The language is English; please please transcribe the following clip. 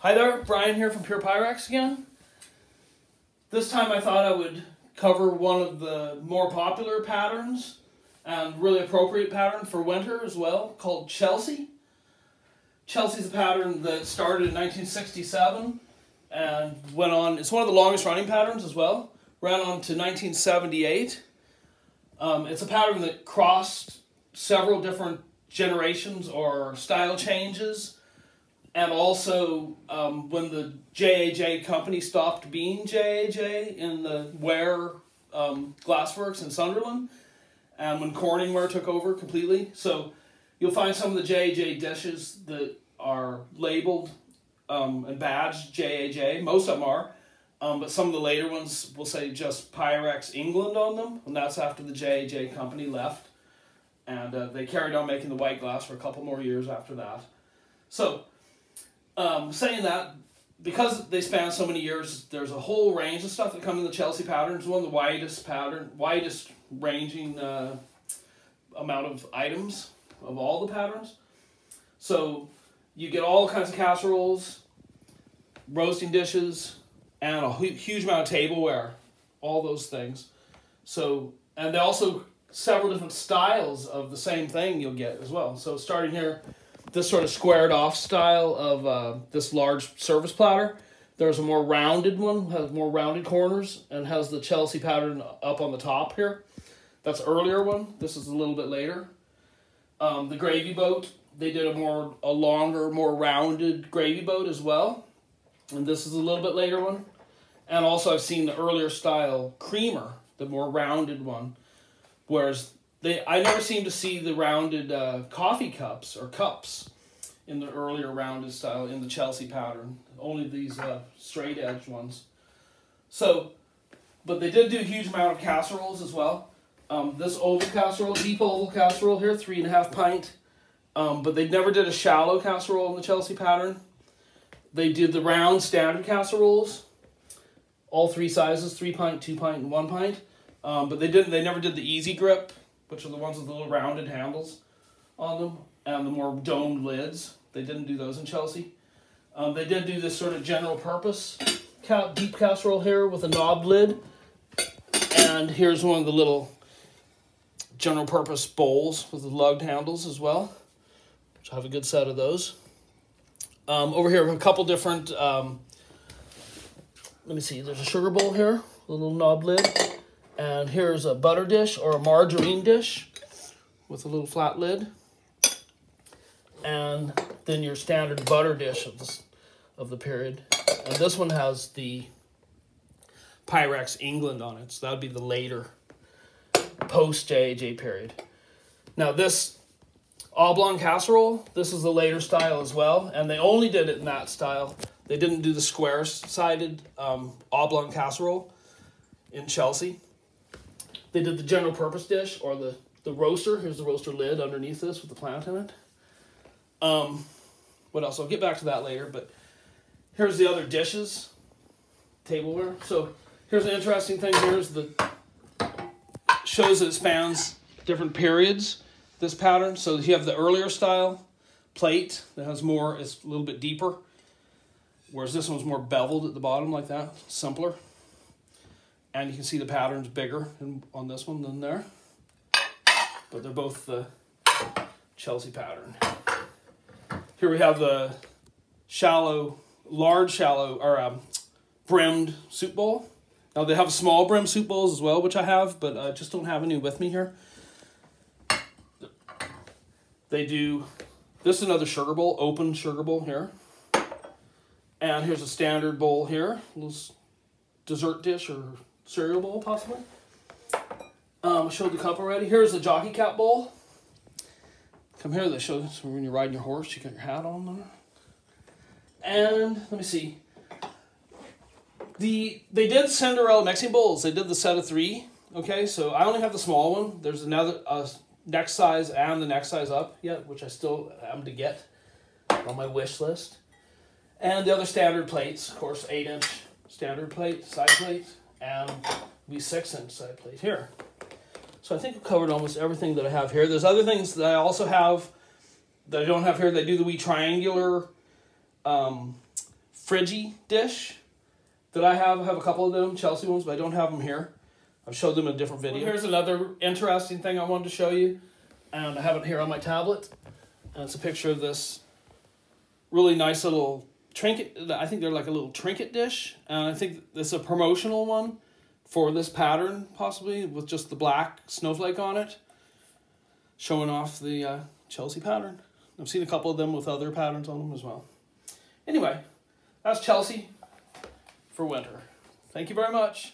Hi there, Brian here from JAJ Pyrex again. This time I thought I would cover one of the more popular patterns and really appropriate pattern for winter as well, called Chelsea. Chelsea's a pattern that started in 1967 and went on, it's one of the longest running patterns as well, ran on to 1978. It's a pattern that crossed several different generations or style changes. And also, when the JAJ company stopped being JAJ in the Ware glassworks in Sunderland, and when Corningware took over completely. So you'll find some of the JAJ dishes that are labeled and badged JAJ. Most of them are, but some of the later ones will say just Pyrex England on them, and that's after the JAJ company left. And they carried on making the white glass for a couple more years after that. So, saying that, because they span so many years, there's a whole range of stuff that come in the Chelsea pattern. It's one of the widest ranging amount of items of all the patterns. So you get all kinds of casseroles, roasting dishes, and a huge amount of tableware, all those things. So, and they also several different styles of the same thing you'll get as well. So starting here, this sort of squared off style of this large service platter. There's a more rounded one, has more rounded corners, and has the Chelsea pattern up on the top here. That's an earlier one. This is a little bit later. The gravy boat, they did a longer, more rounded gravy boat as well. And this is a little bit later one. And also I've seen the earlier style creamer, the more rounded one. Whereas I never seem to see the rounded coffee cups or cups in the earlier rounded style in the Chelsea pattern. Only these straight edge ones. So, but they did do a huge amount of casseroles as well. This oval casserole, deep oval casserole here, 3.5 pint. But they never did a shallow casserole in the Chelsea pattern. They did the round standard casseroles, all three sizes, 3 pint, 2 pint, and 1 pint. But they never did the easy grip, which are the ones with the little rounded handles on them, and the more domed lids. They didn't do those in Chelsea. They did do this sort of general purpose deep casserole here with a knobbed lid. And here's one of the little general purpose bowls with the lugged handles as well, which I have a good set of those. Over here, we have a couple different, let me see, there's a sugar bowl here, with a little knobbed lid. And here's a butter dish or a margarine dish with a little flat lid. And then your standard butter dish of the period. And this one has the Pyrex England on it. So that would be the later post-JAJ period. Now this oblong casserole, this is the later style as well. And they only did it in that style. They didn't do the square-sided oblong casserole in Chelsea. They did the general purpose dish or the roaster. Here's the roaster lid underneath this with the plant in it. What else? I'll get back to that later, but here's the other dishes, tableware. So here's an interesting thing. Here's shows that it spans different periods, this pattern. So you have the earlier style plate that has more, it's a little bit deeper, whereas this one's more beveled at the bottom like that, simpler. And you can see the pattern's bigger on this one than there. But they're both the Chelsea pattern. Here we have the large shallow, or brimmed soup bowl. Now they have small brim soup bowls as well, which I have, but I just don't have any with me here. They do, this is another sugar bowl, open sugar bowl here. And here's a standard bowl here, a little dessert dish or cereal bowl, possibly. Showed the cup already. Here's the jockey cap bowl. Come here, they show this when you're riding your horse, you got your hat on there. And let me see. They did Cinderella mixing bowls. They did the set of 3. Okay, so I only have the small one. There's another next size and the next size up yet, which I still am to get on my wish list. And the other standard plates, of course, 8-inch standard plate, side plate. And the 6-inch side plate here. So I think I've covered almost everything that I have here. There's other things that I also have that I don't have here. They do the wee triangular fridgy dish that I have. I have a couple of them, Chelsea ones, but I don't have them here. I've showed them in a different video. Well, here's another interesting thing I wanted to show you, and I have it here on my tablet. And it's a picture of this really nice little trinket. I think they're like a little trinket dish, and I think this is a promotional one for this pattern, possibly, with just the black snowflake on it, showing off the Chelsea pattern. I've seen a couple of them with other patterns on them as well. Anyway, that's Chelsea for winter. Thank you very much.